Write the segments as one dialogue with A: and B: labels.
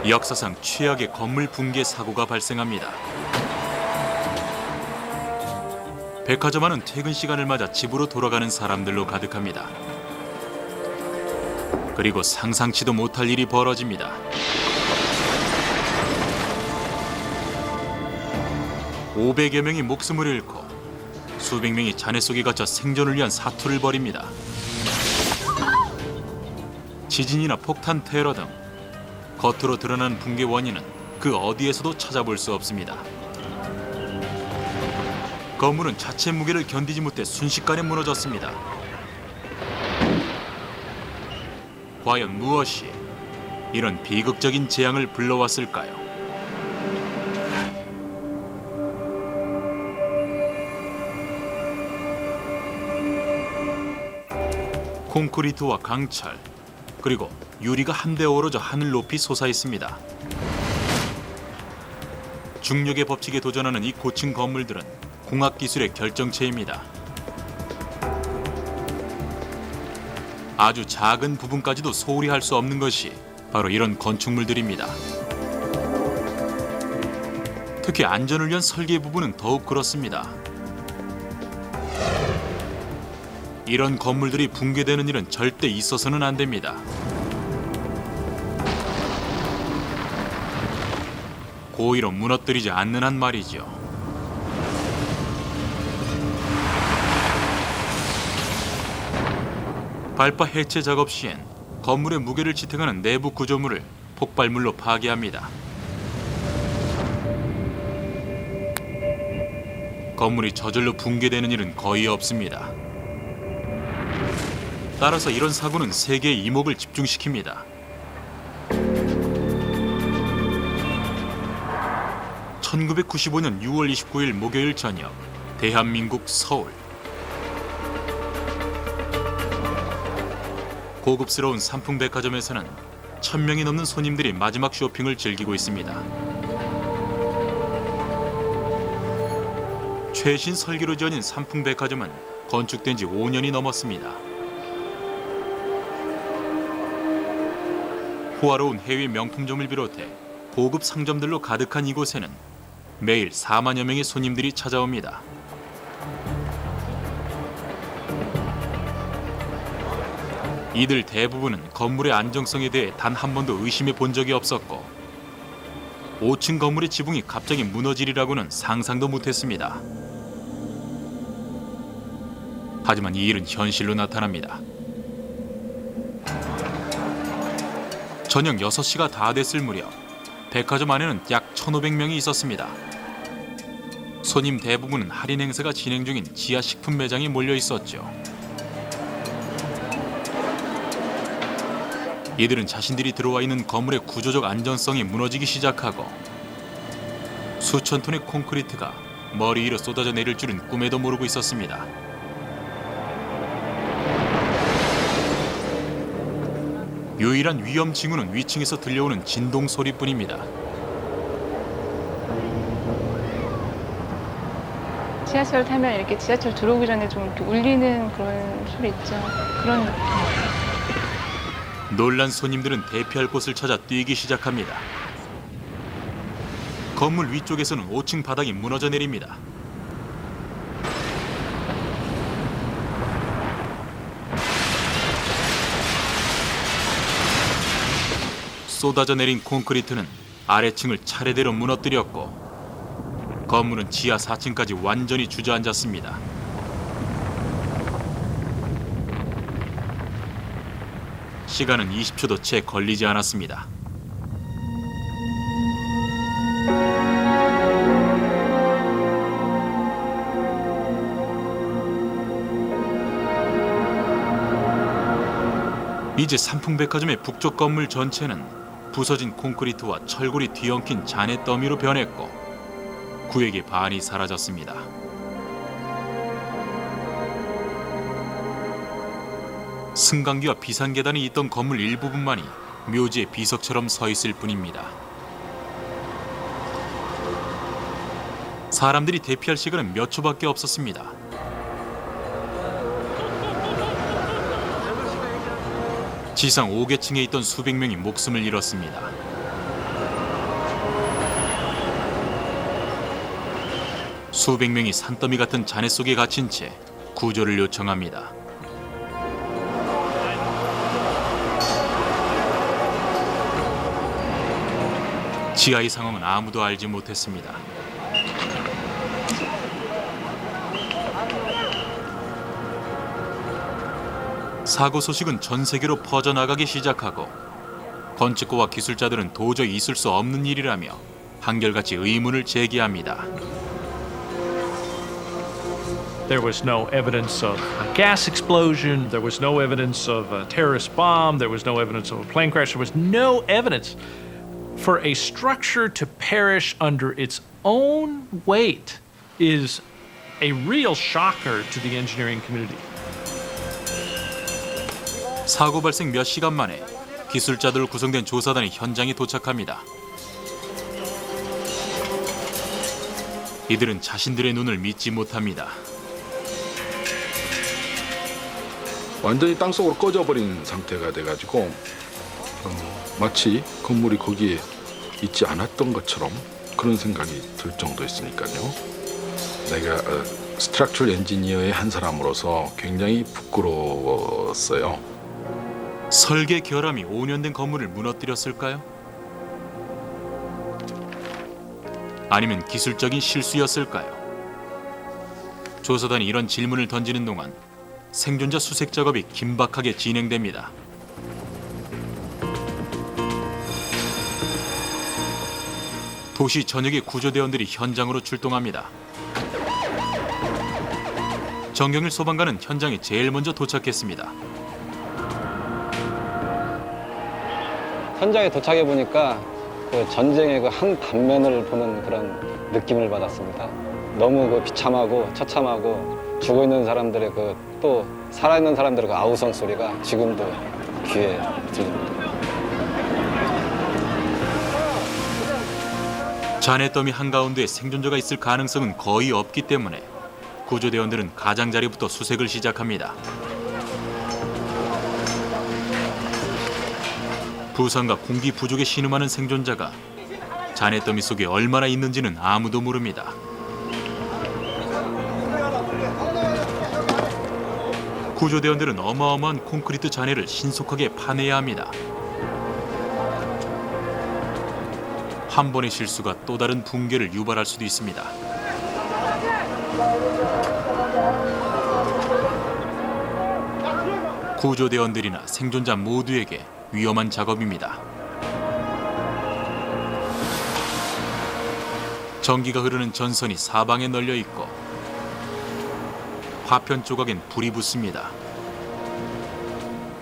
A: 역사상 최악의 건물 붕괴 사고가 발생합니다. 백화점 안은 퇴근 시간을 맞아 집으로 돌아가는 사람들로 가득합니다. 그리고 상상치도 못할 일이 벌어집니다. 500여 명이 목숨을 잃고 수백 명이 잔해 속에 갇혀 생존을 위한 사투를 벌입니다. 지진이나 폭탄 테러 등 겉으로 드러난 붕괴 원인은 그 어디에서도 찾아볼 수 없습니다. 건물은 자체 무게를 견디지 못해 순식간에 무너졌습니다. 과연 무엇이 이런 비극적인 재앙을 불러왔을까요? 콘크리트와 강철, 그리고 유리가 한데 어우러져 하늘 높이 솟아 있습니다. 중력의 법칙에 도전하는 이 고층 건물들은 공학기술의 결정체입니다. 아주 작은 부분까지도 소홀히 할 수 없는 것이 바로 이런 건축물들입니다. 특히 안전을 위한 설계 부분은 더욱 그렇습니다. 이런 건물들이 붕괴되는 일은 절대 있어서는 안 됩니다. 고의로 무너뜨리지 않는 한 말이죠. 발파 해체 작업 시엔 건물의 무게를 지탱하는 내부 구조물을 폭발물로 파괴합니다. 건물이 저절로 붕괴되는 일은 거의 없습니다. 따라서 이런 사고는 세계의 이목을 집중시킵니다. (1995년 6월 29일) 목요일 저녁, 대한민국 서울. 고급스러운 삼풍백화점에서는 1000명이 넘는 손님들이 마지막 쇼핑을 즐기고 있습니다. 최신 설계로 지어진 삼풍백화점은 건축된 지 5년이 넘었습니다. 호화로운 해외 명품점을 비롯해 고급 상점들로 가득한 이곳에는 매일 4만여 명의 손님들이 찾아옵니다. 이들 대부분은 건물의 안정성에 대해 단 한 번도 의심해 본 적이 없었고 5층 건물의 지붕이 갑자기 무너지리라고는 상상도 못했습니다. 하지만 이 일은 현실로 나타납니다. 저녁 6시가 다 됐을 무렵 백화점 안에는 약 1,500명이 있었습니다. 손님 대부분은 할인 행사가 진행 중인 지하 식품 매장에 몰려 있었죠. 이들은 자신들이 들어와 있는 건물의 구조적 안전성이 무너지기 시작하고 수천 톤의 콘크리트가 머리 위로 쏟아져 내릴 줄은 꿈에도 모르고 있었습니다. 유일한 위험 징후는 위층에서 들려오는 진동 소리뿐입니다.
B: 지하철 타면 이렇게 지하철 들어오기 전에 좀 이렇게 울리는 그런 소리 있죠. 그런 느낌.
A: 놀란 손님들은 대피할 곳을 찾아 뛰기 시작합니다. 건물 위쪽에서는 5층 바닥이 무너져 내립니다. 쏟아져 내린 콘크리트는 아래층을 차례대로 무너뜨렸고 건물은 지하 4층까지 완전히 주저앉았습니다. 시간은 20초도 채 걸리지 않았습니다. 이제 삼풍백화점의 북쪽 건물 전체는 부서진 콘크리트와 철골이 뒤엉킨 잔해 더미로 변했고 구획의 반이 사라졌습니다. 승강기와 비상계단이 있던 건물 일부분만이 묘지의 비석처럼 서 있을 뿐입니다. 사람들이 대피할 시간은 몇 초밖에 없었습니다. 지상 5계층에 있던 수백 명이 목숨을 잃었습니다. 수백 명이 산더미 같은 잔해 속에 갇힌 채 구조를 요청합니다. 지하의 상황은 아무도 알지 못했습니다. 사고 소식은 전 세계로 퍼져나가기 시작하고 건축가와 기술자들은 도저히 있을 수 없는 일이라며 한결같이 의문을 제기합니다.
C: There was no evidence of a gas explosion. There was no evidence of a terrorist bomb. There was no evidence of a plane crash. There was no evidence for a structure to perish under its own weight is a real shocker to the engineering community.
A: 사고 발생 몇 시간 만에 기술자들로 구성된 조사단이 현장에 도착합니다. 이들은 자신들의 눈을 믿지 못합니다.
D: 완전히 땅속으로 꺼져버린 상태가 돼가지고 마치 건물이 거기에 있지 않았던 것처럼 그런 생각이 들 정도였으니까요. 내가 스트럭처럴 엔지니어의 한 사람으로서 굉장히 부끄러웠어요.
A: 설계 결함이 5년 된 건물을 무너뜨렸을까요? 아니면 기술적인 실수였을까요? 조사단이 이런 질문을 던지는 동안 생존자 수색 작업이 긴박하게 진행됩니다. 도시 전역의 구조대원들이 현장으로 출동합니다. 정경일 소방관은 현장에 제일 먼저 도착했습니다.
E: 현장에 도착해 보니까 그 전쟁의 그 한 단면을 보는 그런 느낌을 받았습니다. 너무 비참하고 처참하고 죽어 있는 사람들의 또 살아 있는 사람들의 그 아우성 소리가 지금도 귀에 들립니다.
A: 잔해더미 한가운데에 생존자가 있을 가능성은 거의 없기 때문에 구조대원들은 가장자리부터 수색을 시작합니다. 부상과 공기 부족에 신음하는 생존자가 잔해더미 속에 얼마나 있는지는 아무도 모릅니다. 구조대원들은 어마어마한 콘크리트 잔해를 신속하게 파내야 합니다. 한 번의 실수가 또 다른 붕괴를 유발할 수도 있습니다. 구조대원들이나 생존자 모두에게 위험한 작업입니다. 전기가 흐르는 전선이 사방에 널려 있고 파편 조각엔 불이 붙습니다.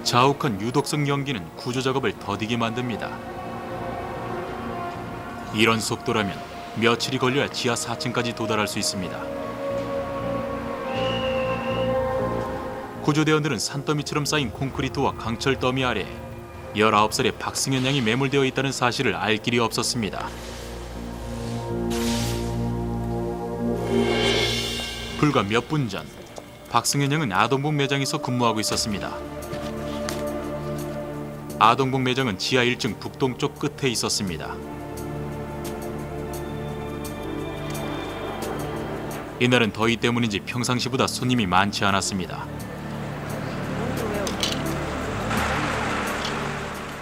A: 자욱한 유독성 연기는 구조 작업을 더디게 만듭니다. 이런 속도라면 며칠이 걸려야 지하 4층까지 도달할 수 있습니다. 구조대원들은 산더미처럼 쌓인 콘크리트와 강철 더미 아래에 19살의 박승현 양이 매몰되어 있다는 사실을 알 길이 없었습니다. 불과 몇 분 전, 박승현 양은 아동복 매장에서 근무하고 있었습니다. 아동복 매장은 지하 1층 북동쪽 끝에 있었습니다. 이날은 더위 때문인지 평상시보다 손님이 많지 않았습니다.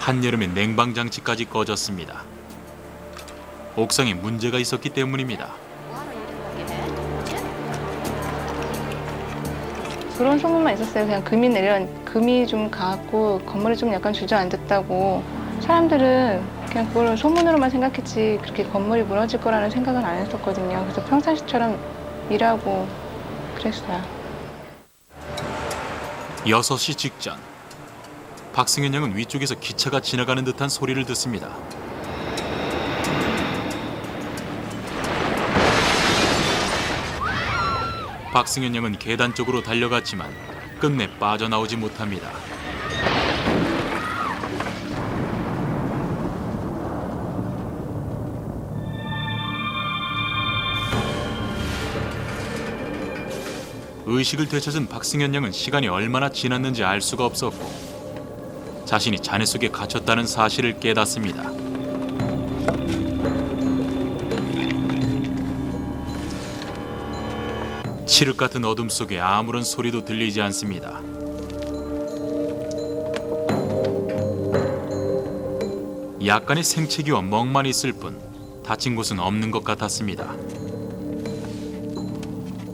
A: 한여름에 냉방장치까지 꺼졌습니다. 옥상에 문제가 있었기 때문입니다.
B: 그런 소문만 있었어요. 그냥 금이 좀 가고 건물이 좀 약간 주저앉았다고. 사람들은 그냥 그걸 소문으로만 생각했지 그렇게 건물이 무너질 거라는 생각은 안 했었거든요. 그래서 평상시처럼 일하고 그랬어요.
A: 6시 직전, 박승현 양은 위쪽에서 기차가 지나가는 듯한 소리를 듣습니다. 박승현 양은 계단 쪽으로 달려갔지만 끝내 빠져나오지 못합니다. 의식을 되찾은 박승현 양은 시간이 얼마나 지났는지 알 수가 없었고 자신이 잔해 속에 갇혔다는 사실을 깨닫습니다. 칠흑 같은 어둠 속에 아무런 소리도 들리지 않습니다. 약간의 생채기와 멍만 있을 뿐 다친 곳은 없는 것 같았습니다.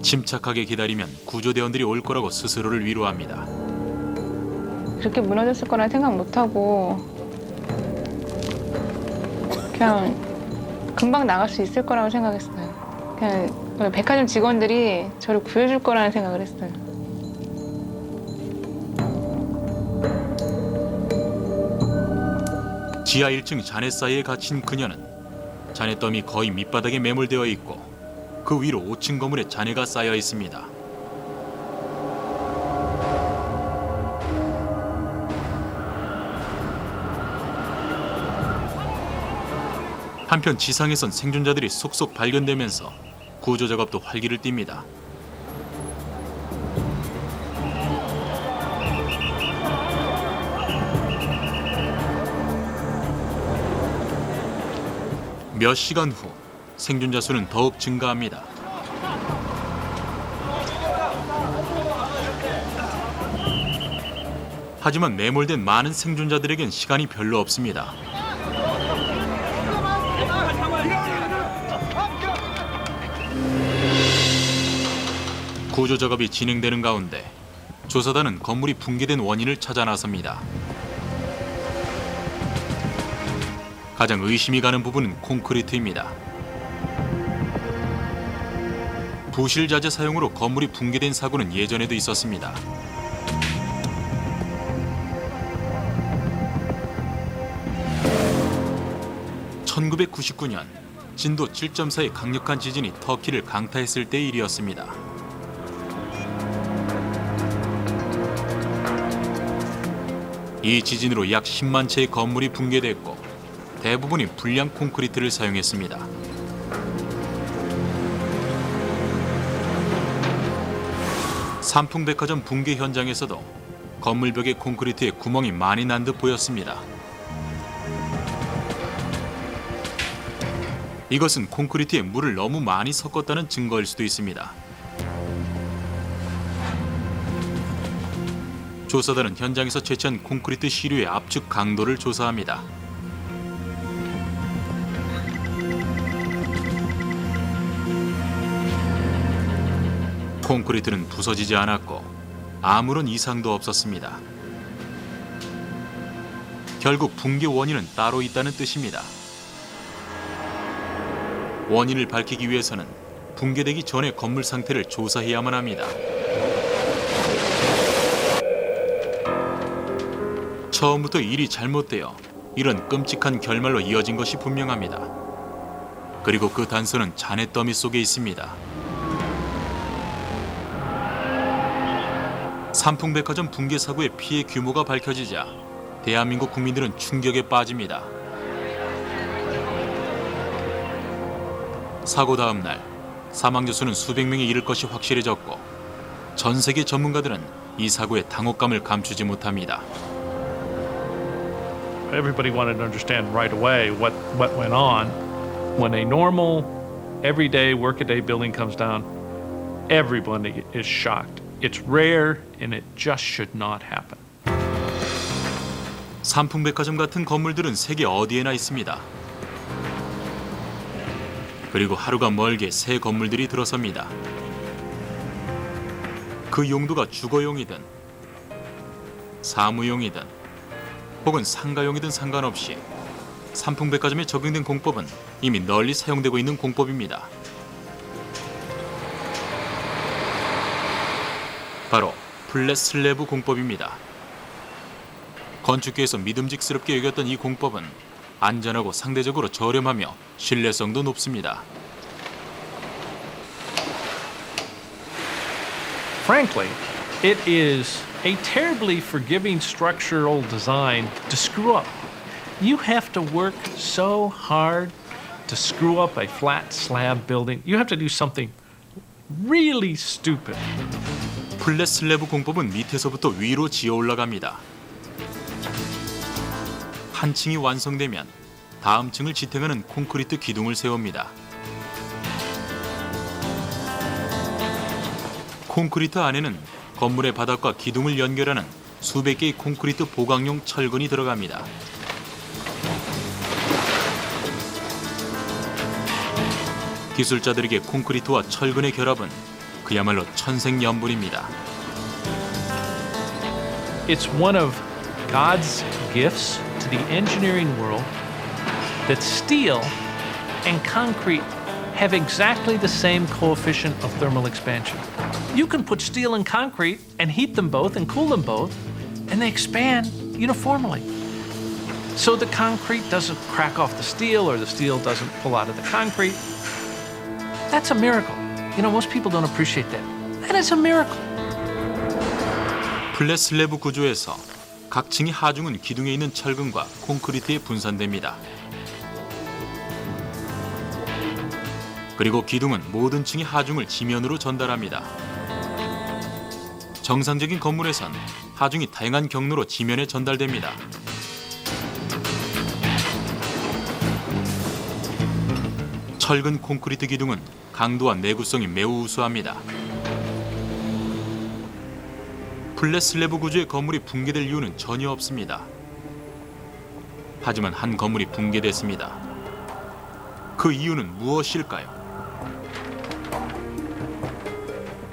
A: 침착하게 기다리면 구조대원들이 올 거라고 스스로를 위로합니다.
B: 그렇게 무너졌을 거란 생각 못 하고 그냥 금방 나갈 수 있을 거라고 생각했어요. 그냥 백화점 직원들이 저를 구해줄 거라는 생각을 했어요.
A: 지하 1층 잔해 사이에 갇힌 그녀는 잔해더미 거의 밑바닥에 매몰되어 있고 그 위로 5층 건물에 잔해가 쌓여 있습니다. 한편 지상에선 생존자들이 속속 발견되면서 구조 작업도 활기를 띱니다. 몇 시간 후 생존자 수는 더욱 증가합니다. 하지만 매몰된 많은 생존자들에겐 시간이 별로 없습니다. 구조 작업이 진행되는 가운데 조사단은 건물이 붕괴된 원인을 찾아 나섭니다. 가장 의심이 가는 부분은 콘크리트입니다. 부실 자재 사용으로 건물이 붕괴된 사고는 예전에도 있었습니다. (1999년) 진도 7.4의 강력한 지진이 터키를 강타했을 때의 일이었습니다. 이 지진으로 약 10만 채의 건물이 붕괴됐고 대부분이 불량 콘크리트를 사용했습니다. 삼풍백화점 붕괴 현장에서도 건물벽의 콘크리트에 구멍이 많이 난 듯 보였습니다. 이것은 콘크리트에 물을 너무 많이 섞었다는 증거일 수도 있습니다. 조사단은 현장에서 채취한 콘크리트 시료의 압축 강도를 조사합니다. 콘크리트는 부서지지 않았고 아무런 이상도 없었습니다. 결국 붕괴 원인은 따로 있다는 뜻입니다. 원인을 밝히기 위해서는 붕괴되기 전의 건물 상태를 조사해야만 합니다. 처음부터 일이 잘못되어 이런 끔찍한 결말로 이어진 것이 분명합니다. 그리고 그 단서는 잔해더미 속에 있습니다. 삼풍백화점 붕괴 사고의 피해 규모가 밝혀지자 대한민국 국민들은 충격에 빠집니다. 사고 다음 날 사망자 수는 수백 명에 이를 것이 확실해졌고 전 세계 전문가들은 이 사고의 당혹감을 감추지 못합니다.
C: Everybody wanted to understand right away what went on. When a normal, everyday, workaday building comes down, everybody is shocked. It's rare and it just should not happen.
A: 삼풍백화점 같은 건물들은 세계 어디에나 있습니다. 그리고 하루가 멀게 새 건물들이 들어섭니다. 그 용도가 주거용이든 사무용이든 혹은 상가용이든 상관없이 삼풍백화점에 적용된 공법은 이미 널리 사용되고 있는 공법입니다. 바로 플랫 슬래브 공법입니다. 건축계에서 믿음직스럽게 여겼던 이 공법은 안전하고 상대적으로 저렴하며 신뢰성도 높습니다.
C: Frankly, it is a terribly forgiving structural design to screw up. You have to work so hard to screw up a flat slab building. You have to do something really stupid.
A: 플랫 슬래브 공법은 밑에서부터 위로 지어 올라갑니다. 한 층이 완성되면 다음 층을 지탱하는 콘크리트 기둥을 세웁니다. 콘크리트 안에는 건물의 바닥과 기둥을 연결하는 수백 개의 콘크리트 보강용 철근이 들어갑니다. 기술자들에게 콘크리트와 철근의 결합은 그야말로 천생연분입니다.
C: It's one of God's gifts to the engineering world that steel and concrete have exactly the same coefficient of thermal expansion. You can put steel and concrete and heat them both and cool them both, and they expand uniformly. So the concrete doesn't crack off the steel or the steel doesn't pull out of the concrete. That's a miracle. You know, most people don't appreciate that. That is a miracle.
A: 플랫 슬래브 구조에서 각 층의 하중은 기둥에 있는 철근과 콘크리트에 분산됩니다. 그리고 기둥은 모든 층의 하중을 지면으로 전달합니다. 정상적인 건물에선 하중이 다양한 경로로 지면에 전달됩니다. 철근 콘크리트 기둥은 강도와 내구성이 매우 우수합니다. 플랫 슬래브 구조의 건물이 붕괴될 이유는 전혀 없습니다. 하지만 한 건물이 붕괴됐습니다. 그 이유는 무엇일까요?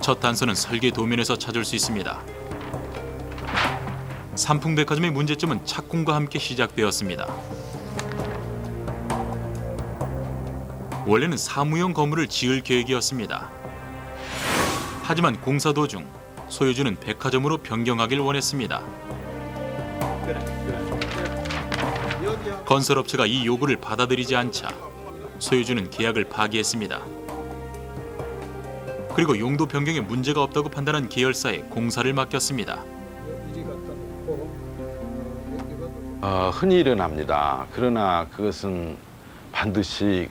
A: 첫 단서는 설계 도면에서 찾을 수 있습니다. 삼풍백화점의 문제점은 착공과 함께 시작되었습니다. 원래는 사무용 건물을 지을 계획이었습니다. 하지만 공사 도중 소유주는 백화점으로 변경하길 원했습니다. 건설업체가 이 요구를 받아들이지 않자 소유주는 계약을 파기했습니다. 그리고 용도 변경에 문제가 없다고 판단한 계열사에 공사를 맡겼습니다.
D: 흔히 일어납니다. 그러나 그것은 반드시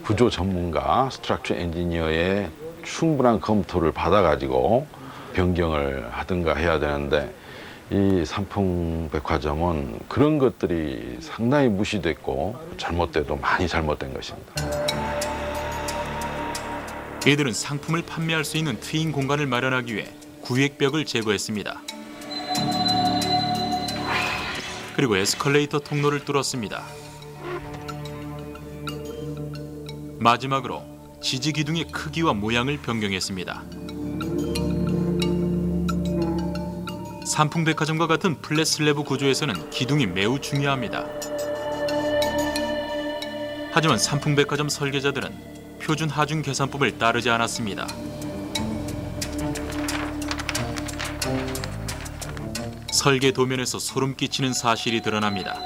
D: 구조 전문가, 스트럭처 엔지니어의 충분한 검토를 받아가지고 변경을 하든가 해야 되는데 이 삼풍백화점은 그런 것들이 상당히 무시됐고 잘못돼도 많이 잘못된 것입니다.
A: 이들은 상품을 판매할 수 있는 트임 공간을 마련하기 위해 구획벽을 제거했습니다. 그리고 에스컬레이터 통로를 뚫었습니다. 마지막으로 지지 기둥의 크기와 모양을 변경했습니다. 삼풍백화점과 같은 플랫 슬래브 구조에서는 기둥이 매우 중요합니다. 하지만 삼풍백화점 설계자들은 표준 하중 계산법을 따르지 않았습니다. 설계 도면에서 소름 끼치는 사실이 드러납니다.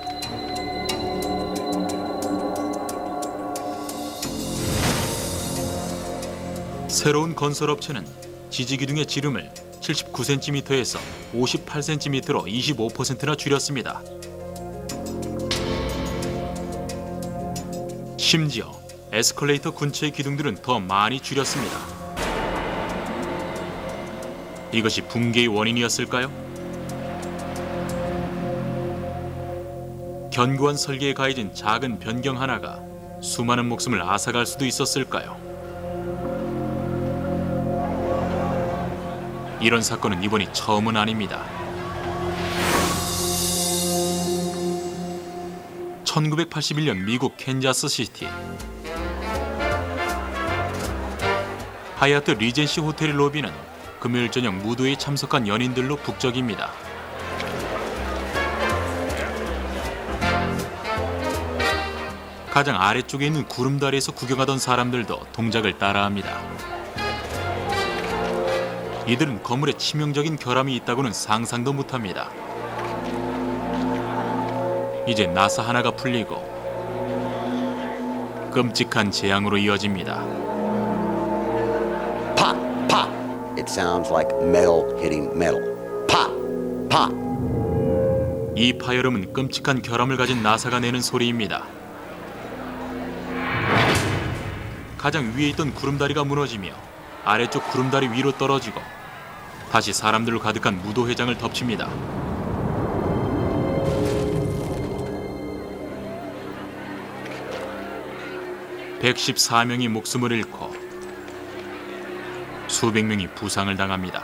A: 새로운 건설업체는 지지기둥의 지름을 79cm에서 58cm로 25%나 줄였습니다. 심지어 에스컬레이터 근처의 기둥들은 더 많이 줄였습니다. 이것이 붕괴의 원인이었을까요? 견고한 설계에 가해진 작은 변경 하나가 수많은 목숨을 앗아갈 수도 있었을까요? 이런 사건은 이번이 처음은 아닙니다. 1981년 미국 캔자스 시티 하얏트 리젠시 호텔 로비는 금요일 저녁 무도회에 참석한 연인들로 북적입니다. 가장 아래쪽에 있는 구름다리에서 구경하던 사람들도 동작을 따라합니다. 이들은 건물에 치명적인 결함이 있다고는 상상도 못합니다. 이제 나사 하나가 풀리고 끔찍한 재앙으로 이어집니다.
F: Pop, pop. It sounds like metal hitting metal. Pop, pop.
A: 이 파열음은 끔찍한 결함을 가진 나사가 내는 소리입니다. 가장 위에 있던 구름다리가 무너지며 아래쪽 구름다리 위로 떨어지고 다시 사람들로 가득한 무도회장을 덮칩니다. (114명이) 목숨을 잃고 수백 명이 부상을 당합니다.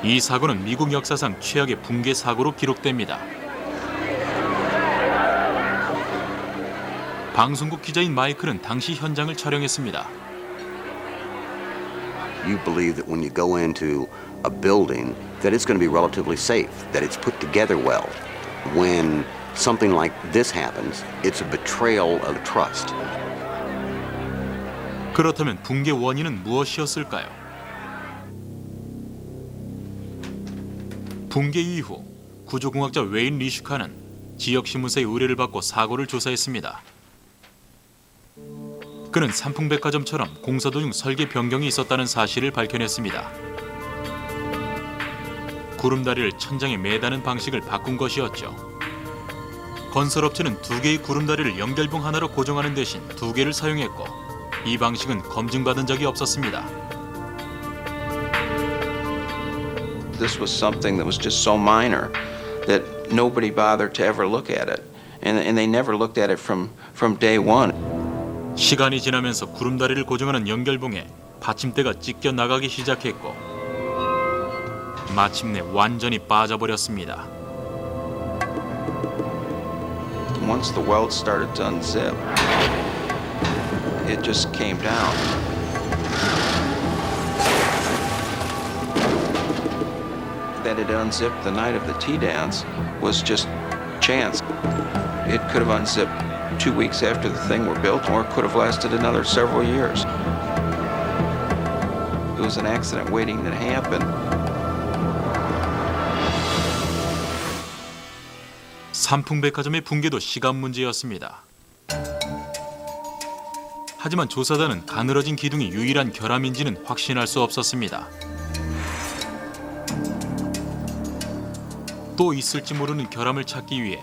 A: 이 사고는 미국 역사상 최악의 붕괴 사고로 기록됩니다. 방송국 기자인 마이클은 당시 현장을 촬영했습니다.
F: You believe that when you go into a building that it's going to be relatively safe, that it's put together well. When something like this happens, it's a betrayal of trust.
A: 그렇다면 붕괴 원인은 무엇이었을까요? 붕괴 이후 구조공학자 웨인 리슈카는 지역신문사의 의뢰를 받고 사고를 조사했습니다. 그는 삼풍백화점처럼 공사 도중 설계 변경이 있었다는 사실을 밝혀냈습니다. 구름다리를 천장에 매다는 방식을 바꾼 것이었죠. 건설업체는 2개의 구름다리를 연결봉 하나로 고정하는 대신 2개를 사용했고 이 방식은 검증받은 적이 없었습니다.
G: This was something that was just so minor that nobody bothered to ever look at it. And they never looked at it from day one.
A: 시간이 지나면서 구름다리를 고정하는 연결봉에 받침대가 찢겨 나가기 시작했고 마침내 완전히 빠져버렸습니다.
G: Once the weld started to unzip, it just came down. That it unzipped the night of the tea dance was just chance. It could have unzipped 2 weeks after the thing were built, or it could have lasted another several years. It was an accident waiting to happen.
A: 삼풍백화점의 붕괴도 시간 문제였습니다. 하지만 조사단은 가늘어진 기둥이 유일한 결함인지는 확신할 수 없었습니다. 또 있을지 모르는 결함을 찾기 위해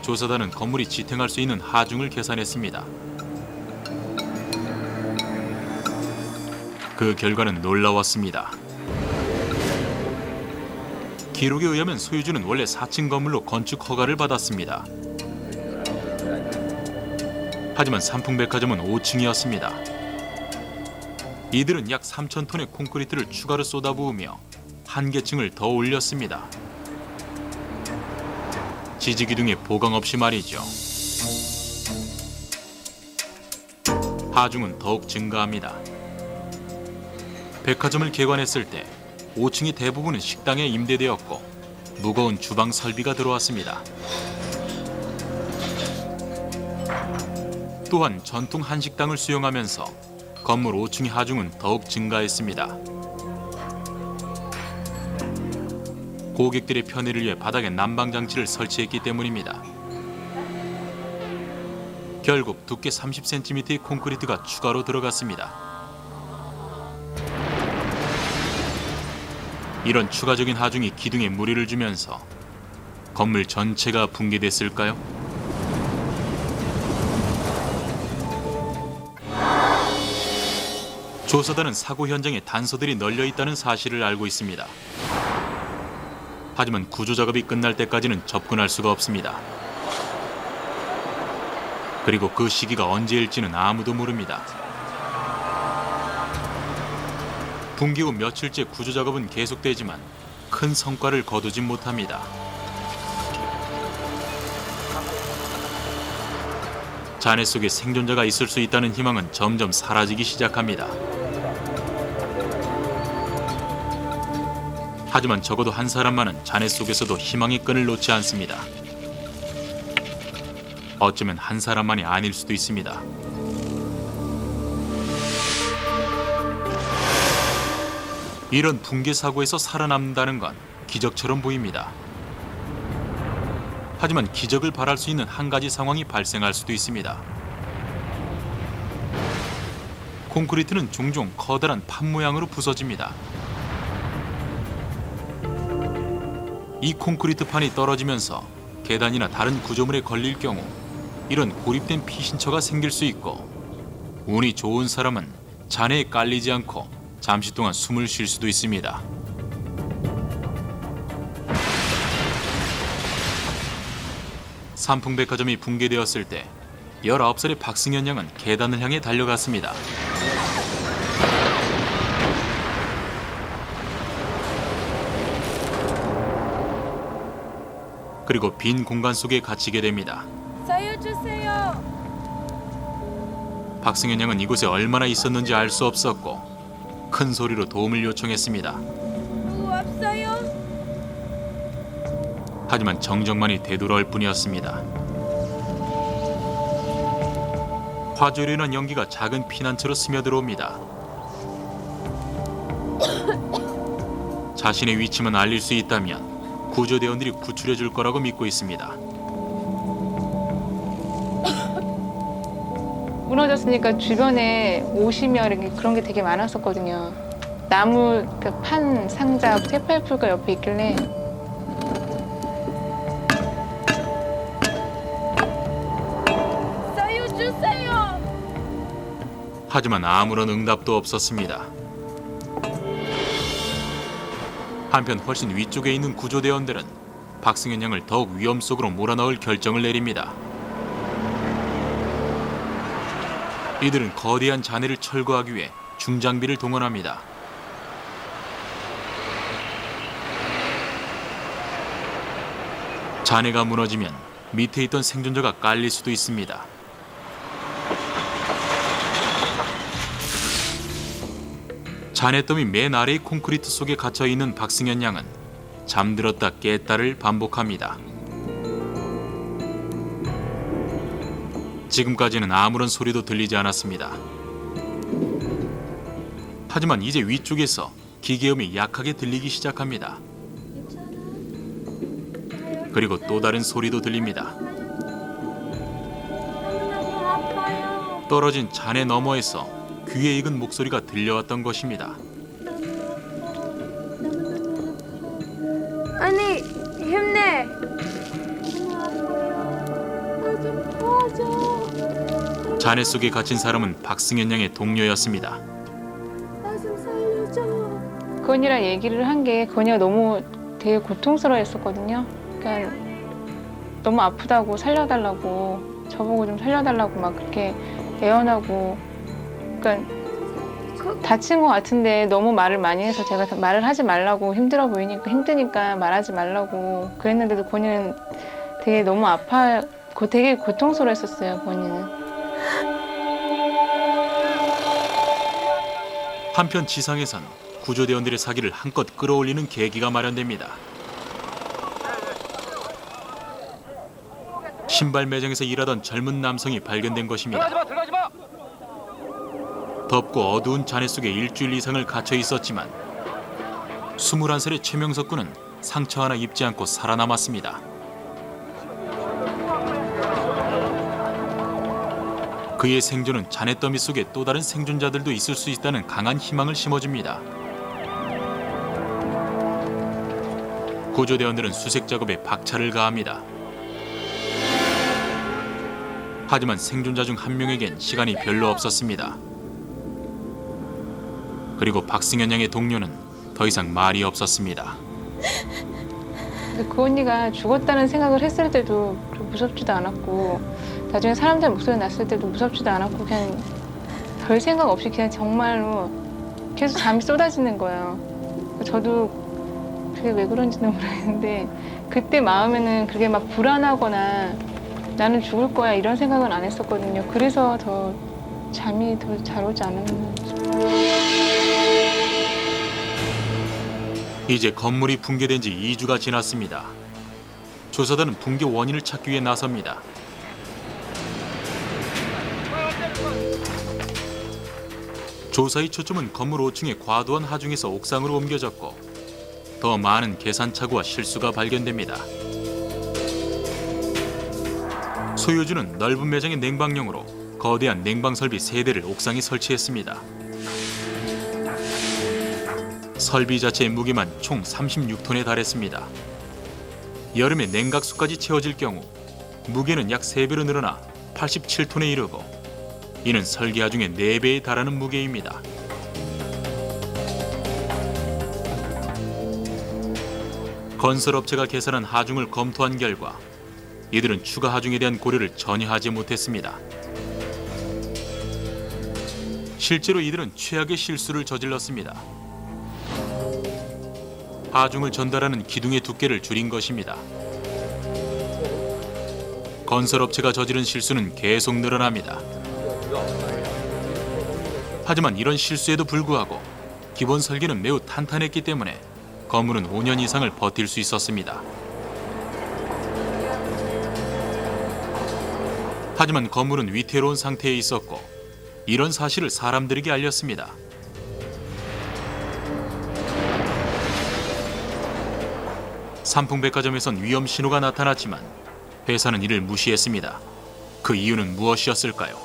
A: 조사단은 건물이 지탱할 수 있는 하중을 계산했습니다. 그 결과는 놀라웠습니다. 기록에 의하면 소유주는 원래 4층 건물로 건축 허가를 받았습니다. 하지만 삼풍백화점은 5층이었습니다. 이들은 약 3,000톤의 콘크리트를 추가로 쏟아부으며 한 계층을 더 올렸습니다. 지지기둥에 보강 없이 말이죠. 하중은 더욱 증가합니다. 백화점을 개관했을 때 5층의 대부분은 식당에 임대되었고 무거운 주방 설비가 들어왔습니다. 또한 전통 한식당을 수용하면서 건물 5층의 하중은 더욱 증가했습니다. 고객들의 편의를 위해 바닥에 난방장치를 설치했기 때문입니다. 결국 두께 30cm의 콘크리트가 추가로 들어갔습니다. 이런 추가적인 하중이 기둥에 무리를 주면서 건물 전체가 붕괴됐을까요? 조사단은 사고 현장에 단서들이 널려 있다는 사실을 알고 있습니다. 하지만 구조작업이 끝날 때까지는 접근할 수가 없습니다. 그리고 그 시기가 언제일지는 아무도 모릅니다. 붕괴 후 며칠째 구조작업은 계속되지만 큰 성과를 거두진 못합니다. 잔해 속에 생존자가 있을 수 있다는 희망은 점점 사라지기 시작합니다. 하지만 적어도 한 사람만은 잔해 속에서도 희망의 끈을 놓지 않습니다. 어쩌면 한 사람만이 아닐 수도 있습니다. 이런 붕괴 사고에서 살아남는다는 건 기적처럼 보입니다. 하지만 기적을 바랄 수 있는 한 가지 상황이 발생할 수도 있습니다. 콘크리트는 종종 커다란 판 모양으로 부서집니다. 이 콘크리트 판이 떨어지면서 계단이나 다른 구조물에 걸릴 경우 이런 고립된 피신처가 생길 수 있고 운이 좋은 사람은 잔해에 깔리지 않고 잠시 동안 숨을 쉴 수도 있습니다. 삼풍백화점이 붕괴되었을 때 19살의 박승현 양은 계단을 향해 달려갔습니다. 그리고 빈 공간 속에 갇히게 됩니다.
H: 살려주세요.
A: 박승현 양은 이곳에 얼마나 있었는지 알 수 없었고 큰 소리로 도움을 요청했습니다.
H: 누구 없어요?
A: 하지만 정적만이 되돌아올 뿐이었습니다. 화재로 인한 연기가 작은 피난처로 스며들어옵니다. 자신의 위치만 알릴 수 있다면 구조대원들이 구출해 줄 거라고 믿고 있습니다.
B: 무너졌으니까 주변에 옷이며 이렇게 그런 게 되게 많았었거든요. 나무 그 판 상자 테이프가 옆에 있길래
H: 살려주세요.
A: 하지만 아무런 응답도 없었습니다. 한편 훨씬 위쪽에 있는 구조대원들은 박승현 양을 더욱 위험 속으로 몰아넣을 결정을 내립니다. 이들은 거대한 잔해를 철거하기 위해 중장비를 동원합니다. 잔해가 무너지면 밑에 있던 생존자가 깔릴 수도 있습니다. 잔해더미 맨 아래의 콘크리트 속에 갇혀있는 박승현 양은 잠들었다 깼다를 반복합니다. 지금까지는 아무런 소리도 들리지 않았습니다. 하지만 이제 위쪽에서 기계음이 약하게 들리기 시작합니다. 그리고 또 다른 소리도 들립니다.
H: 너무 아파요.
B: 떨어진 잔해 너머에서 귀에 익은 목소리가 들려왔던 것입니다.
H: 아니, 힘내. 너무 아파요. 나 좀 도와줘.
B: 잔해 속에 갇힌 사람은 박승현 양의 동료였습니다.
H: 나 좀 살려줘.
B: 건이랑 얘기를 한 게 건이가 너무 되게 고통스러워했었거든요. 그러니까 너무 아프다고 살려달라고 저보고 좀 살려달라고 막 그렇게 애원하고, 그러니까 다친 것 같은데 너무 말을 많이 해서 제가 말을 하지 말라고, 힘드니까 말하지 말라고 그랬는데도 건이는 되게 너무 되게 고통스러워했었어요. 건이는. 한편 지상에선 구조대원들의 사기를 한껏 끌어올리는 계기가 마련됩니다. 신발 매장에서 일하던 젊은 남성이 발견된 것입니다. 덥고 어두운 잔해 속에 일주일 이상을 갇혀 있었지만 21살의 최명석 군은 상처 하나 입지 않고 살아남았습니다. 그의 생존은 잔해더미 속에 또 다른 생존자들도 있을 수 있다는 강한 희망을 심어줍니다. 구조대원들은 수색 작업에 박차를 가합니다. 하지만 생존자 중 한 명에겐 시간이 별로 없었습니다. 그리고 박승현 양의 동료는 더 이상 말이 없었습니다. 그 언니가 죽었다는 생각을 했을 때도 무섭지도 않았고, 나중에 사람들 목소리 났을 때도 무섭지도 않았고, 그냥 별 생각 없이 그냥 정말로 계속 잠이 쏟아지는 거예요. 저도 그게 왜 그런지는 모르겠는데 그때 마음에는 그게 막 불안하거나 나는 죽을 거야 이런 생각은 안 했었거든요. 그래서 더 잠이 더 잘 오지 않았나. 이제 건물이 붕괴된 지 2주가 지났습니다. 조사단은 붕괴 원인을 찾기 위해 나섭니다. 조사의 초점은 건물 5층의 과도한 하중에서 옥상으로 옮겨졌고 더 많은 계산착오와 실수가 발견됩니다. 소유주는 넓은 매장의 냉방용으로 거대한 냉방 설비 3대를 옥상에 설치했습니다. 설비 자체의 무게만 총 36톤에 달했습니다. 여름에 냉각수까지 채워질 경우 무게는 약 3배로 늘어나 87톤에 이르고 이는 설계 하중의 4배에 달하는 무게입니다. 건설업체가 계산한 하중을 검토한 결과 이들은 추가 하중에 대한 고려를 전혀 하지 못했습니다. 실제로 이들은 최악의 실수를 저질렀습니다. 하중을 전달하는 기둥의 두께를 줄인 것입니다.
A: 건설업체가 저지른 실수는 계속 늘어납니다. 하지만 이런 실수에도 불구하고 기본 설계는 매우 탄탄했기 때문에 건물은 5년 이상을 버틸 수 있었습니다. 하지만 건물은 위태로운 상태에 있었고 이런 사실을 사람들에게 알렸습니다. 삼풍백화점에선 위험 신호가 나타났지만 회사는 이를 무시했습니다. 그 이유는 무엇이었을까요?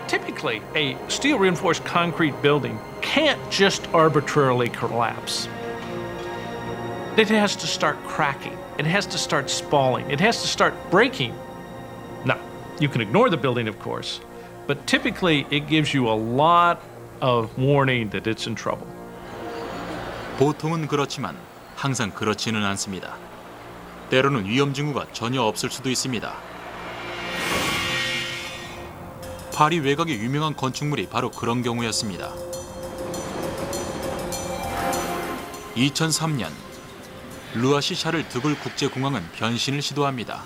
C: Typically, a steel reinforced concrete building can't just arbitrarily collapse. It has to start cracking. It has to start spalling. It has to start breaking. Now, you can ignore the building, of course, but typically it gives you a lot of warning that it's in trouble.
A: 보통은 그렇지만 항상 그렇지는 않습니다. 때로는 위험 징후가 전혀 없을 수도 있습니다. 파리 외곽의 유명한 건축물이 바로 그런 경우였습니다. 2003년 루아시 샤를 드골 국제공항은 변신을 시도합니다.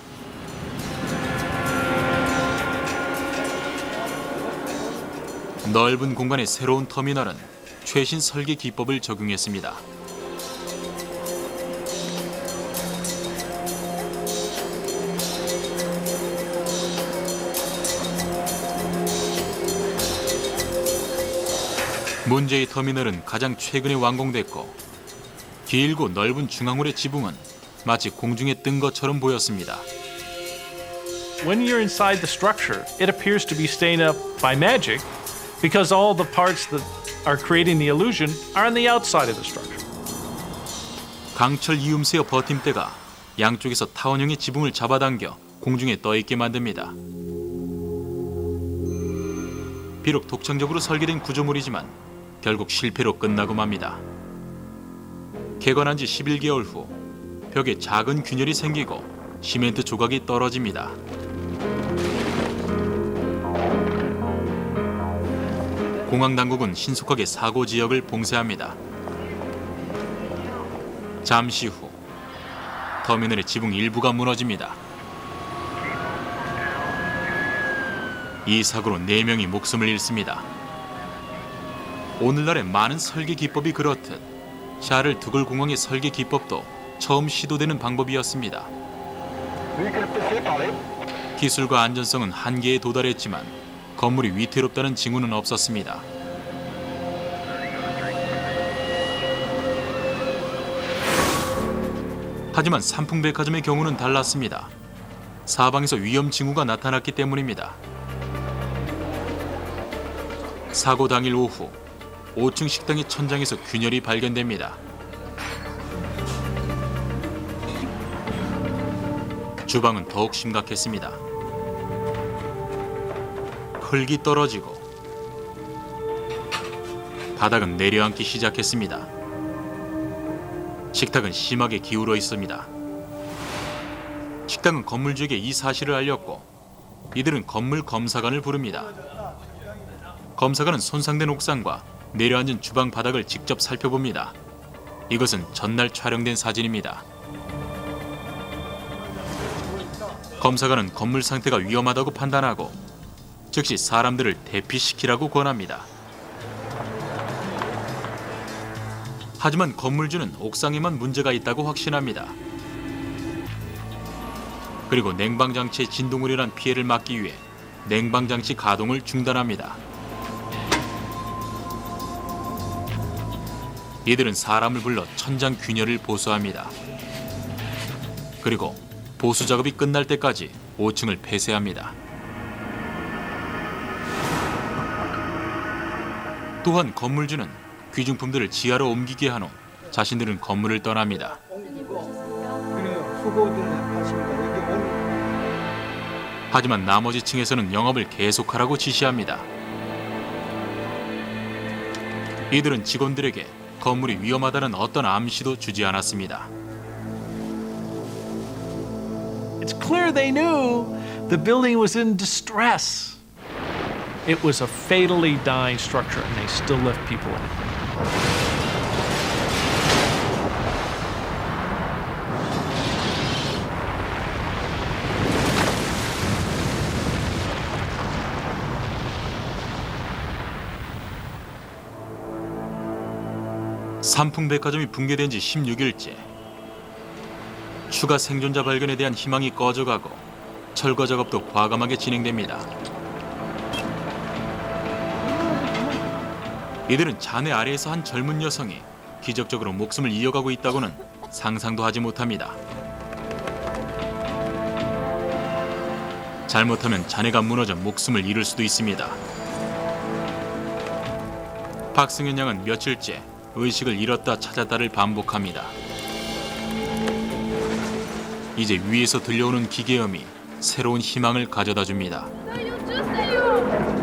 A: 넓은 공간의 새로운 터미널은 최신 설계 기법을 적용했습니다. 문제의 터미널은 가장 최근에 완공됐고 길고 넓은 중앙홀의 지붕은 마치 공중에 뜬 것처럼 보였습니다.
C: When you're inside the structure, it appears to be staying up by magic because all the parts that are creating the illusion are on the outside of the structure.
A: 강철 이음새어 버팀대가 양쪽에서 타원형의 지붕을 잡아당겨 공중에 떠있게 만듭니다. 비록 독창적으로 설계된 구조물이지만 결국 실패로 끝나고 맙니다. 개관한 지 11개월 후 벽에 작은 균열이 생기고 시멘트 조각이 떨어집니다. 공항 당국은 신속하게 사고 지역을 봉쇄합니다. 잠시 후 터미널의 지붕 일부가 무너집니다. 이 사고로 4명이 목숨을 잃습니다. 오늘날의 많은 설계 기법이 그렇듯 샤를 드골 공항의 설계 기법도 처음 시도되는 방법이었습니다. 기술과 안전성은 한계에 도달했지만 건물이 위태롭다는 징후는 없었습니다. 하지만 삼풍백화점의 경우는 달랐습니다. 사방에서 위험 징후가 나타났기 때문입니다. 사고 당일 오후 5층 식당의 천장에서 균열이 발견됩니다. 주방은 더욱 심각했습니다. 흙이 떨어지고 바닥은 내려앉기 시작했습니다. 식탁은 심하게 기울어 있습니다. 식당은 건물주에게 이 사실을 알렸고 이들은 건물 검사관을 부릅니다. 검사관은 손상된 옥상과 내려앉은 주방 바닥을 직접 살펴봅니다. 이것은 전날 촬영된 사진입니다. 검사관은 건물 상태가 위험하다고 판단하고 즉시 사람들을 대피시키라고 권합니다. 하지만 건물주는 옥상에만 문제가 있다고 확신합니다. 그리고 냉방장치의 진동으로 인한 피해를 막기 위해 냉방장치 가동을 중단합니다. 이들은 사람을 불러 천장 균열을 보수합니다. 그리고 보수 작업이 끝날 때까지 5층을 폐쇄합니다. 또한 건물주는 귀중품들을 지하로 옮기게 한 후 자신들은 건물을 떠납니다. 하지만 나머지 층에서는 영업을 계속하라고 지시합니다. 이들은 직원들에게 건물이 위험하다는 어떤 암시도 주지 않았습니다.
C: It's clear they knew the building was in distress. It was a fatally dying structure and they still left people in it.
A: 삼풍백화점이 붕괴된 지 16일째. 추가 생존자 발견에 대한 희망이 꺼져가고 철거 작업도 과감하게 진행됩니다. 이들은 잔해 아래에서 한 젊은 여성이 기적적으로 목숨을 이어가고 있다고는 상상도 하지 못합니다. 잘못하면 잔해가 무너져 목숨을 잃을 수도 있습니다. 박승현 양은 며칠째 의식을 잃었다 찾았다를 반복합니다. 이제 위에서 들려오는 기계음이 새로운 희망을 가져다 줍니다.
H: 살려주세요.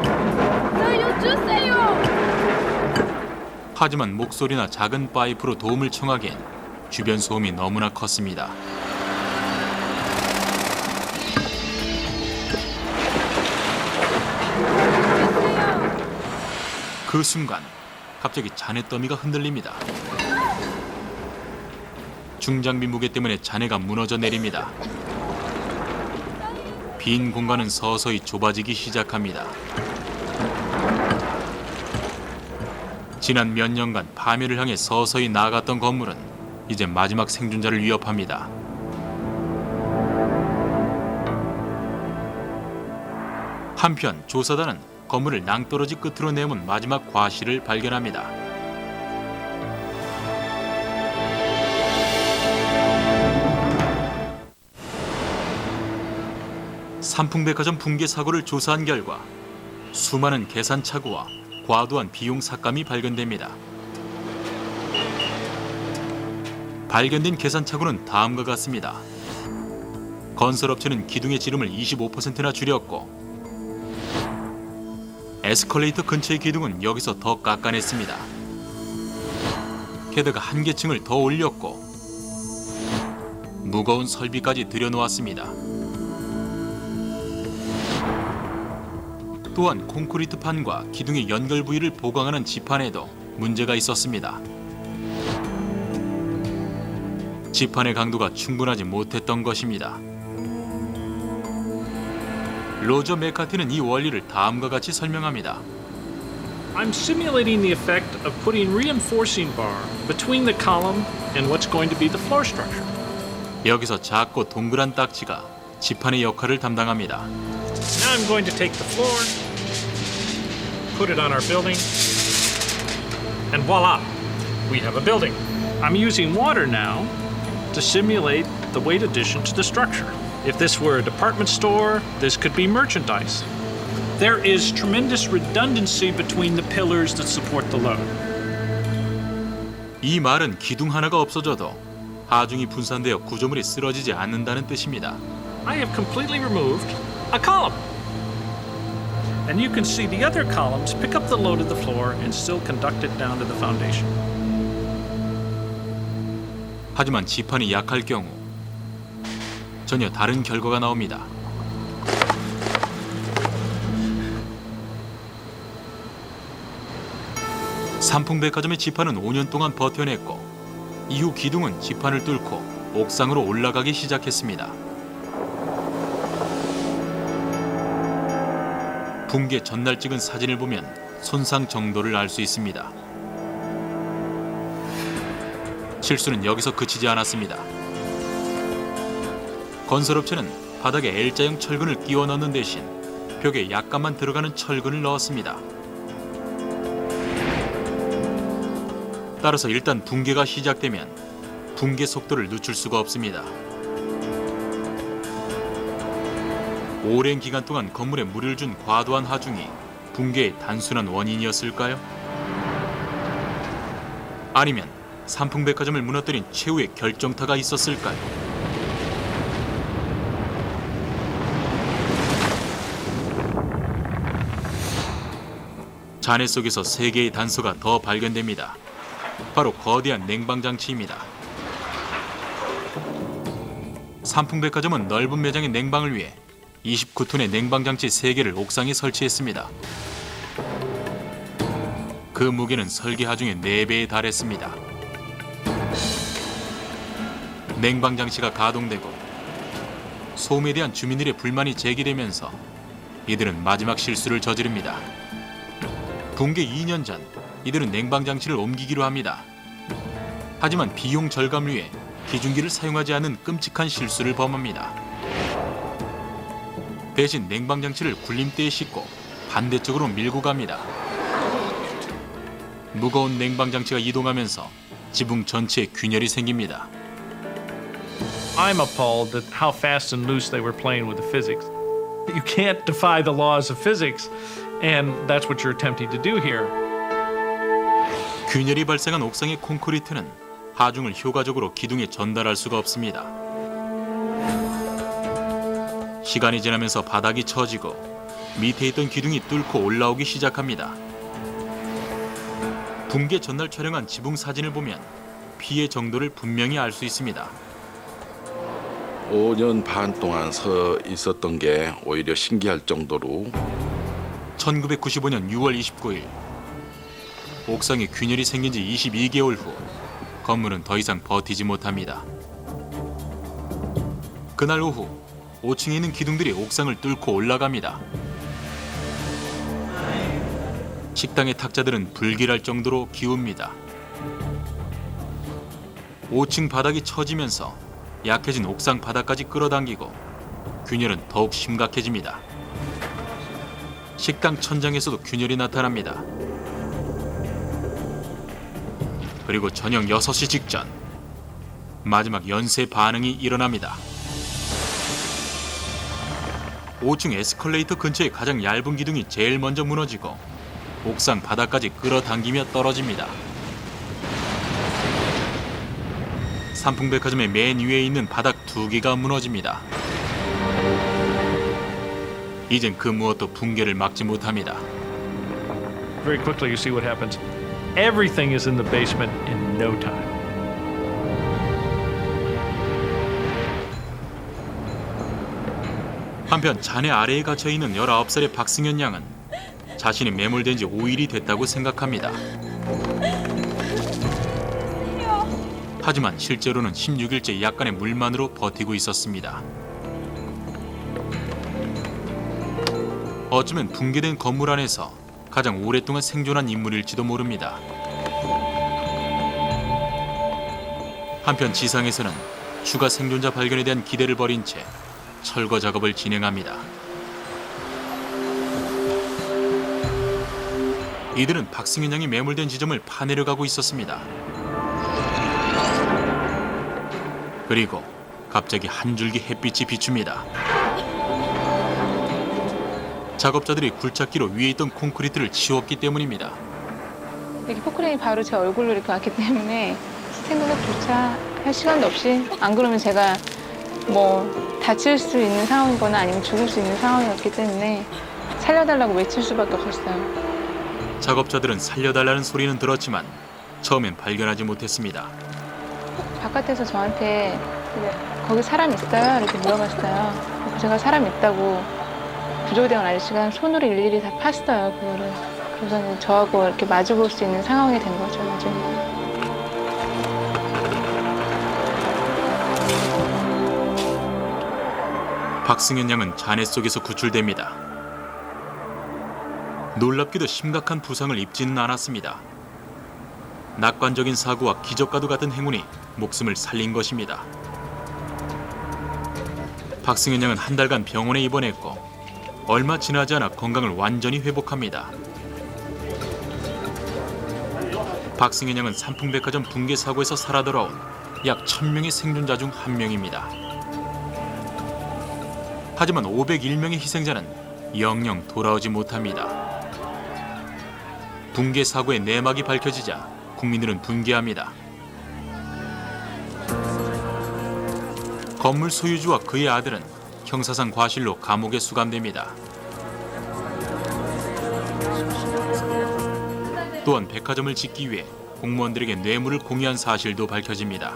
H: 살려주세요.
A: 하지만 목소리나 작은 파이프로 도움을 청하기엔 주변 소음이 너무나 컸습니다. 그 순간 갑자기 잔해 더미가 흔들립니다. 중장비 무게 때문에 잔해가 무너져 내립니다. 빈 공간은 서서히 좁아지기 시작합니다. 지난 몇 년간 파멸을 향해 서서히 나아갔던 건물은 이제 마지막 생존자를 위협합니다. 한편 조사단은 건물을 낭떠러지 끝으로 내몬 마지막 과실을 발견합니다. 삼풍백화점 붕괴 사고를 조사한 결과 수많은 계산착오와 과도한 비용 삭감이 발견됩니다. 발견된 계산착오는 다음과 같습니다. 건설업체는 기둥의 지름을 25%나 줄였고 에스컬레이터 근처의 기둥은 여기서 더 깎아냈습니다. 게다가 한 계층을 더 올렸고 무거운 설비까지 들여놓았습니다. 또한 콘크리트 판과 기둥의 연결 부위를 보강하는 지판에도 문제가 있었습니다. 지판의 강도가 충분하지 못했던 것입니다. 로저 맥카티는 이 원리를 다음과 같이 설명합니다.
C: I'm simulating the effect of putting reinforcing bar between the column and what's going to be the floor structure.
A: 여기서 작고 동그란 딱지가 지판의 역할을 담당합니다.
C: Now I'm going to take the floor, put it on our building, and voila, we have a building. I'm using water now to simulate the weight addition to the structure. If this were a department store, this could be merchandise. There is tremendous redundancy between the pillars that support the load.
A: 이 말은 기둥 하나가 없어져도 하중이 분산되어 구조물이 쓰러지지 않는다는 뜻입니다.
C: I have completely removed a column. And you can see the other columns pick up the load of the floor and still conduct it down to the foundation.
A: 하지만 지판이 약할 경우 전혀 다른 결과가 나옵니다. 삼풍백화점의 지판은 5년 동안 버텨냈고 이후 기둥은 지판을 뚫고 옥상으로 올라가기 시작했습니다. 붕괴 전날 찍은 사진을 보면 손상 정도를 알 수 있습니다. 실수는 여기서 그치지 않았습니다. 건설업체는 바닥에 L자형 철근을 끼워 넣는 대신 벽에 약간만 들어가는 철근을 넣었습니다. 따라서 일단 붕괴가 시작되면 붕괴 속도를 늦출 수가 없습니다. 오랜 기간 동안 건물에 무리를 준 과도한 하중이 붕괴의 단순한 원인이었을까요? 아니면 삼풍백화점을 무너뜨린 최후의 결정타가 있었을까요? 잔해 속에서 세 개의 단서가 더 발견됩니다. 바로 거대한 냉방장치입니다. 삼풍백화점은 넓은 매장의 냉방을 위해 29톤의 냉방장치 3개를 옥상에 설치했습니다. 그 무게는 설계 하중의 4배에 달했습니다. 냉방장치가 가동되고 소음에 대한 주민들의 불만이 제기되면서 이들은 마지막 실수를 저지릅니다. 붕괴 2년 전 이들은 냉방장치를 옮기기로 합니다. 하지만 비용 절감을 위해 기중기를 사용하지 않는 끔찍한 실수를 범합니다. 대신 냉방장치를 굴림대에 싣고 반대쪽으로 밀고 갑니다. 무거운 냉방장치가 이동하면서 지붕 전체에 균열이 생깁니다.
C: I'm appalled at how fast and loose they were playing with the physics. You can't defy the laws of physics, and that's what you're attempting to do here.
A: 균열이 발생한 옥상의 콘크리트는 하중을 효과적으로 기둥에 전달할 수가 없습니다. 시간이 지나면서 바닥이 처지고 밑에 있던 기둥이 뚫고 올라오기 시작합니다. 붕괴 전날 촬영한 지붕 사진을 보면 피해 정도를 분명히 알 수 있습니다.
D: 5년 반 동안 서 있었던 게 오히려 신기할 정도로
A: 1995년 6월 29일 옥상에 균열이 생긴 지 22개월 후 건물은 더 이상 버티지 못합니다. 그날 오후 5층에 있는 기둥들이 옥상을 뚫고 올라갑니다. 식당의 탁자들은 불길할 정도로 기웁니다. 5층 바닥이 처지면서 약해진 옥상 바닥까지 끌어당기고 균열은 더욱 심각해집니다. 식당 천장에서도 균열이 나타납니다. 그리고 저녁 6시 직전 마지막 연쇄 반응이 일어납니다. 5층 에스컬레이터 근처의 가장 얇은 기둥이 제일 먼저 무너지고 옥상 바닥까지 끌어당기며 떨어집니다. 삼풍백화점의 맨 위에 있는 바닥 2개가 무너집니다. 이젠 그 무엇도 붕괴를 막지 못합니다.
C: Very quickly, you see what happens. Everything is in the basement in no time.
A: 한편 잔해 아래에 갇혀있는 19살의 박승현 양은 자신이 매몰된 지 5일이 됐다고 생각합니다. 하지만 실제로는 16일째 약간의 물만으로 버티고 있었습니다. 어쩌면 붕괴된 건물 안에서 가장 오랫동안 생존한 인물일지도 모릅니다. 한편 지상에서는 추가 생존자 발견에 대한 기대를 버린 채 철거 작업을 진행합니다. 이들은 박승현 양이 매몰된 지점을 파내려 가고 있었습니다. 그리고 갑자기 한 줄기 햇빛이 비춥니다. 작업자들이 굴착기로 위에 있던 콘크리트를 치웠기 때문입니다.
B: 이렇게 포크레인이 바로 제 얼굴로 이렇게 왔기 때문에 생각조차 할 시간도 없이, 안 그러면 제가 뭐 다칠 수 있는 상황이거나 아니면 죽을 수 있는 상황이었기 때문에 살려달라고 외칠 수밖에 없었어요.
A: 작업자들은 살려달라는 소리는 들었지만 처음엔 발견하지 못했습니다.
B: 바깥에서 저한테 거기 사람 있어요? 이렇게 물어봤어요. 제가 사람 있다고 구조대원 아저씨가 손으로 일일이 다 팠어요, 그거를. 그래서 저하고 이렇게 마주볼 수 있는 상황이 된 거죠, 나중에.
A: 박승현 양은 잔해 속에서 구출됩니다. 놀랍게도 심각한 부상을 입지는 않았습니다. 낙관적인 사고와 기적과도 같은 행운이 목숨을 살린 것입니다. 박승현 양은 한 달간 병원에 입원했고 얼마 지나지 않아 건강을 완전히 회복합니다. 박승현 양은 삼풍백화점 붕괴 사고에서 살아 돌아온 약 1000명의 생존자 중 한 명입니다. 하지만 501명의 희생자는 영영 돌아오지 못합니다. 붕괴 사고의 내막이 밝혀지자 국민들은 분개합니다. 건물 소유주와 그의 아들은 형사상 과실로 감옥에 수감됩니다. 또한 백화점을 짓기 위해 공무원들에게 뇌물을 공유한 사실도 밝혀집니다.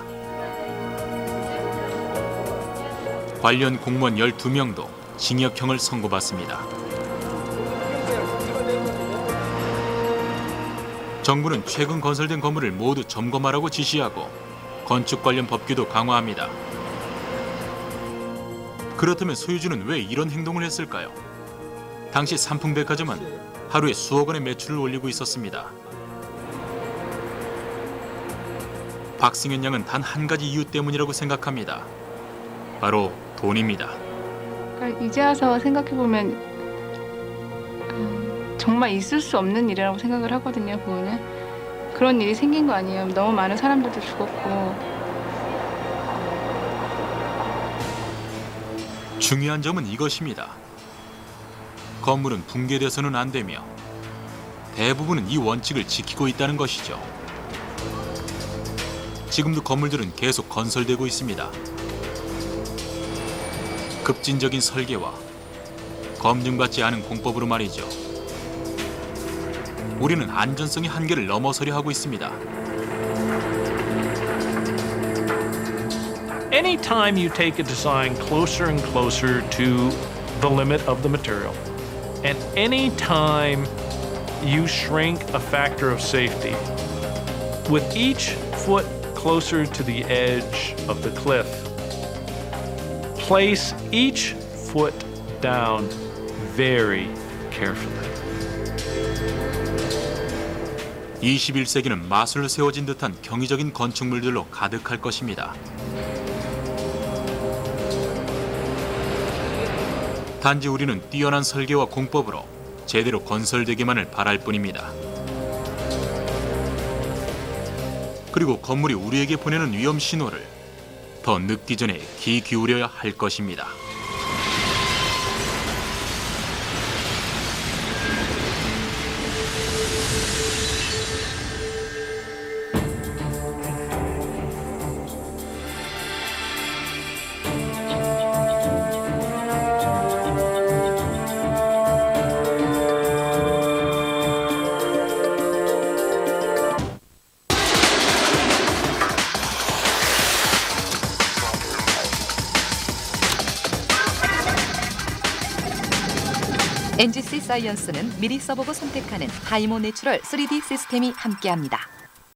A: 관련 공무원 12명도 징역형을 선고받습니다. 정부는 최근 건설된 건물을 모두 점검하라고 지시하고 건축 관련 법규도 강화합니다. 그렇다면 소유주는 왜 이런 행동을 했을까요? 당시 삼풍백화점은 하루에 수억 원의 매출을 올리고 있었습니다. 박승현 양은 단 한 가지 이유 때문이라고 생각합니다. 바로 돈입니다.
B: 그러니까 이제 와서 생각해보면 정말 있을 수 없는 일이라고 생각을 하거든요. 그거는 그런 일이 생긴 거 아니에요. 너무 많은 사람들도 죽었고.
A: 중요한 점은 이것입니다. 건물은 붕괴돼서는 안 되며 대부분은 이 원칙을 지키고 있다는 것이죠. 지금도 건물들은 계속 건설되고 있습니다. 급진적인 설계와 검증받지 않은 공법으로 말이죠. 우리는 안전성의 한계를 넘어서려 하고 있습니다.
C: Anytime you take a design closer and closer to the limit of the material, and anytime you shrink a factor of safety, with each foot closer to the edge of the cliff, place each foot down very carefully.
A: 21세기는 마술로 세워진 듯한 경이적인 건축물들로 가득할 것입니다. 단지 우리는 뛰어난 설계와 공법으로 제대로 건설되기만을 바랄 뿐입니다. 그리고 건물이 우리에게 보내는 위험 신호를 더 늦기 전에 귀 기울여야 할 것입니다.
I: NGC 사이언스는 미리 써보고 선택하는 하이모 내추럴 3D 시스템이 함께합니다.